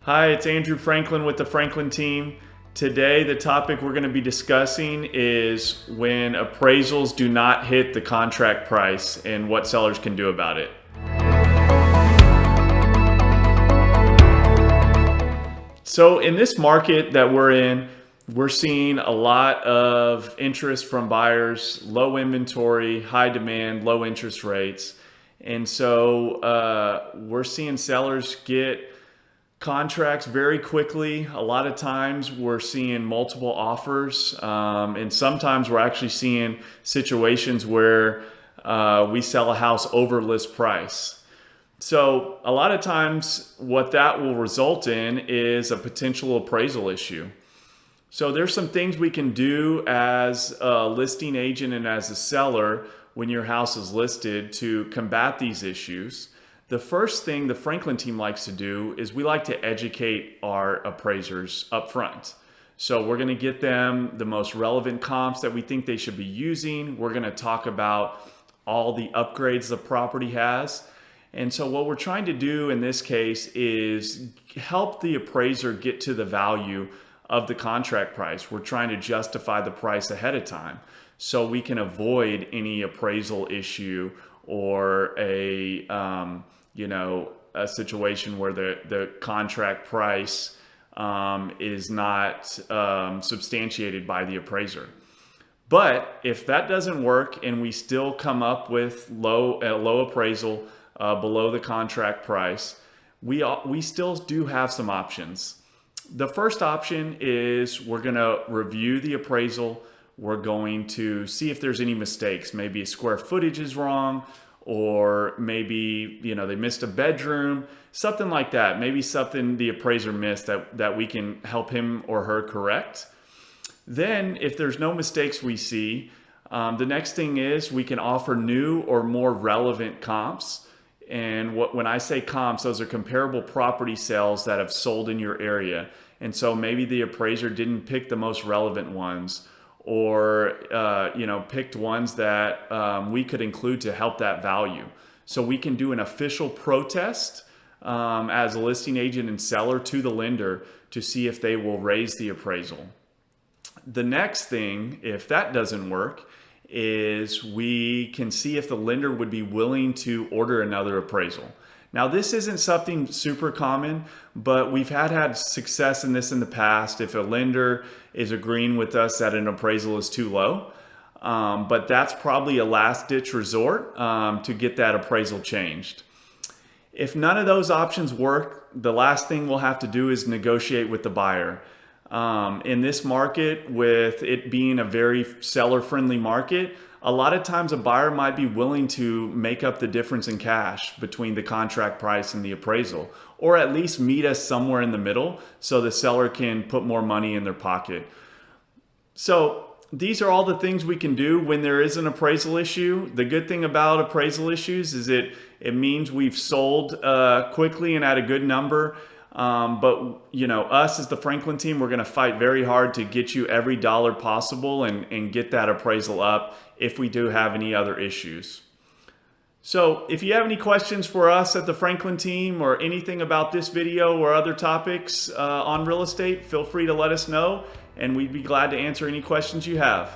Hi, it's Andrew Franklin with the Franklin team. Today, the topic we're going to be discussing is when appraisals do not hit the contract price and what sellers can do about it. So, in this market that we're in, we're seeing a lot of interest from buyers, low inventory, high demand, low interest rates. And so we're seeing sellers get contracts very quickly. A lot of times we're seeing multiple offers, and sometimes we're actually seeing situations where we sell a house over list price. So a lot of times what that will result in is a potential appraisal issue. So there's some things we can do as a listing agent and as a seller when your house is listed to combat these issues. The first thing the Franklin team likes to do is we like to educate our appraisers up front. So we're going to get them the most relevant comps that we think they should be using. We're going to talk about all the upgrades the property has. And so what we're trying to do in this case is help the appraiser get to the value of the contract price. We're trying to justify the price ahead of time so we can avoid any appraisal issue or a situation where the contract price is not substantiated by the appraiser. But if that doesn't work and we still come up with a low appraisal below the contract price, we still do have some options. The first option is we're going to review the appraisal. We're going to see if there's any mistakes. Maybe square footage is wrong, or maybe they missed a bedroom, something like that. Maybe something the appraiser missed that we can help him or her correct. Then if there's no mistakes we see, the next thing is we can offer new or more relevant comps. And when I say comps, those are comparable property sales that have sold in your area. And so maybe the appraiser didn't pick the most relevant ones, or picked ones that we could include to help that value. So we can do an official protest as a listing agent and seller to the lender to see if they will raise the appraisal. The next thing, if that doesn't work, is we can see if the lender would be willing to order another appraisal. Now, this isn't something super common, but we've had success in this in the past if a lender is agreeing with us that an appraisal is too low. But that's probably a last-ditch resort to get that appraisal changed. If none of those options work, the last thing we'll have to do is negotiate with the buyer. In this market, with it being a very seller-friendly market, a lot of times a buyer might be willing to make up the difference in cash between the contract price and the appraisal, or at least meet us somewhere in the middle so the seller can put more money in their pocket. So these are all the things we can do when there is an appraisal issue. The good thing about appraisal issues is it means we've sold quickly and at a good number. But us as the Franklin team, we're going to fight very hard to get you every dollar possible and get that appraisal up if we do have any other issues. So if you have any questions for us at the Franklin team or anything about this video or other topics on real estate, feel free to let us know and we'd be glad to answer any questions you have.